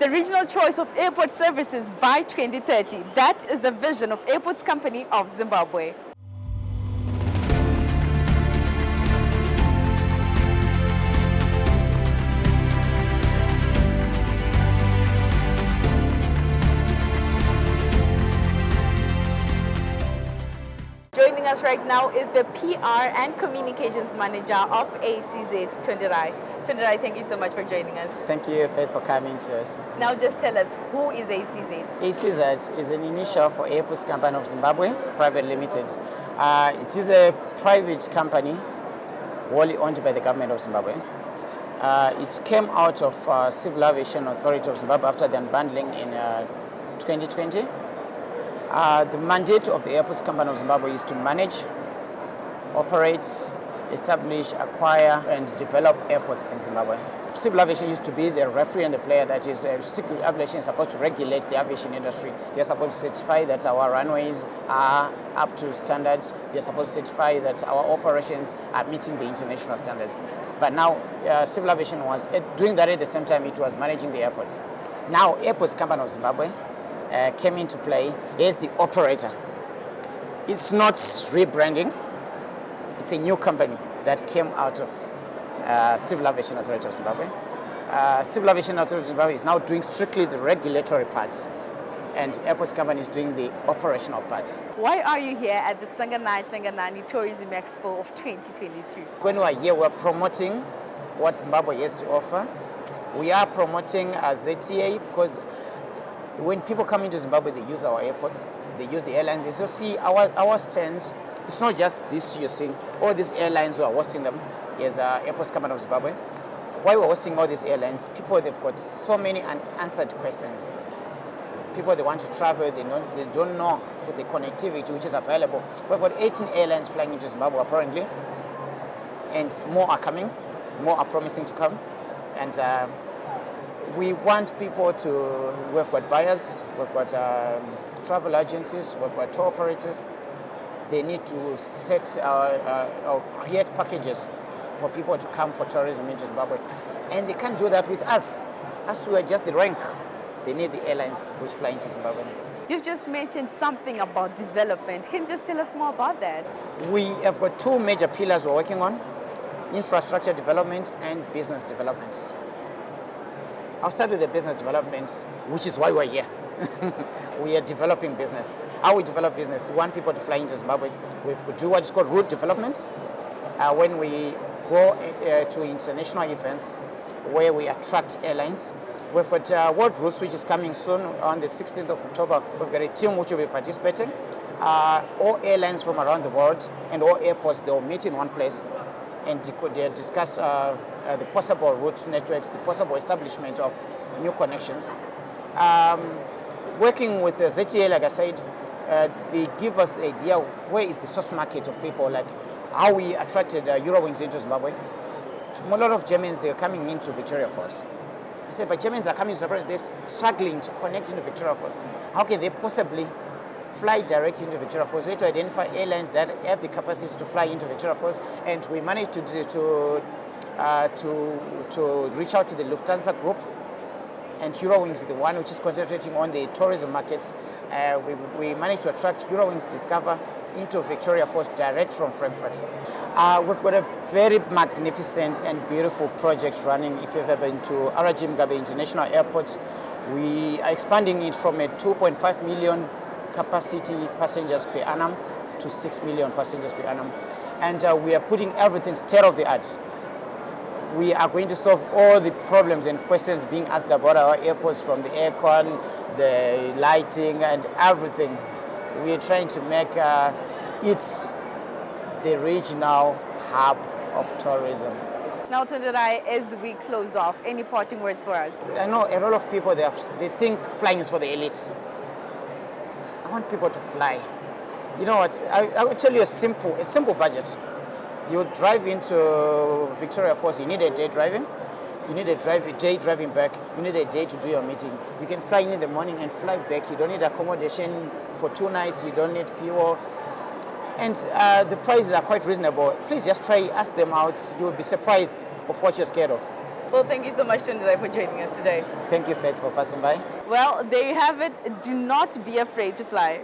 the regional choice of airport services by 2030. That is the vision of Airports Company of Zimbabwe. Joining us right now is the PR and Communications Manager of ACZ, Tonderai. Tonderai, thank you so much for joining us. Thank you, Faith, for coming to us. Now just tell us, who is ACZ? ACZ is an initial for Airports Company of Zimbabwe, Private Limited. It is a private company wholly owned by the government of Zimbabwe. It came out of Civil Aviation Authority of Zimbabwe after the unbundling in 2020. The mandate of the Airports Company of Zimbabwe is to manage, operate, establish, acquire, and develop airports in Zimbabwe. Civil aviation used to be the referee and the player. That is, civil aviation is supposed to regulate the aviation industry. They're supposed to certify that our runways are up to standards. They're supposed to certify that our operations are meeting the international standards. But now, civil aviation was doing that at the same time it was managing the airports. Now, Airports Company of Zimbabwe came into play as the operator. It's not rebranding. It's a new company that came out of Civil Aviation Authority of Zimbabwe. Civil Aviation Authority of Zimbabwe is now doing strictly the regulatory parts, and Airports Company is doing the operational parts. Why are you here at the Sanganani Tourism Expo of 2022? When we are here, we're promoting what Zimbabwe has to offer. We are promoting ZTA because when people come into Zimbabwe, they use our airports, they use the airlines. As you see, our stand, it's not just this you're seeing. All these airlines who are hosting them is Airports Company of Zimbabwe. Why we're hosting all these airlines, people, they've got so many unanswered questions. People, they want to travel, they don't know the connectivity which is available. We've got 18 airlines flying into Zimbabwe apparently, and more are coming, more are promising to come. And we want people to, we've got buyers, we've got travel agencies, we've got tour operators. They need to set or create packages for people to come for tourism into Zimbabwe. And they can't do that with us. Us, we are just the rank. They need the airlines which fly into Zimbabwe. You've just mentioned something about development. Can you just tell us more about that? We have got two major pillars we're working on: infrastructure development and business development. I'll start with the business development, which is why we're here. We are developing business. How we develop business? We want people to fly into Zimbabwe. We do what is called route developments. When we go to international events where we attract airlines, we've got World Routes, which is coming soon on the 16th of October. We've got a team which will be participating. All airlines from around the world and all airports, they'll meet in one place and they discuss the possible route networks, the possible establishment of new connections. Working with ZTA, like I said, they give us the idea of where is the source market of people, like how we attracted Eurowings into Zimbabwe. A lot of Germans, they're coming into Victoria Falls. I said, but Germans are coming to Zimbabwe, they're struggling to connect into Victoria Falls. How can they possibly fly direct into Victoria Falls? We have to identify airlines that have the capacity to fly into Victoria Falls, and we managed to reach out to the Lufthansa group. And Eurowings is the one which is concentrating on the tourism markets. We managed to attract Eurowings Discover into Victoria Falls direct from Frankfurt. We've got a very magnificent and beautiful project running. If you've ever been to Arajim Gabe International Airport, we are expanding it from a 2.5 million capacity passengers per annum to 6 million passengers per annum. And we are putting everything state of the art. We are going to solve all the problems and questions being asked about our airports, from the aircon, the lighting, and everything. We are trying to make it the regional hub of tourism. Now, Tonderai, as we close off, any parting words for us? I know a lot of people, they think flying is for the elites. I want people to fly. You know what? I will tell you a simple budget. You drive into Victoria Falls, you need a day driving. You need a day driving back. You need a day to do your meeting. You can fly in the morning and fly back. You don't need accommodation for 2 nights. You don't need fuel. And the prices are quite reasonable. Please just try, ask them out. You will be surprised of what you're scared of. Well, thank you so much, Tunderai, for joining us today. Thank you, Faith, for passing by. Well, there you have it. Do not be afraid to fly.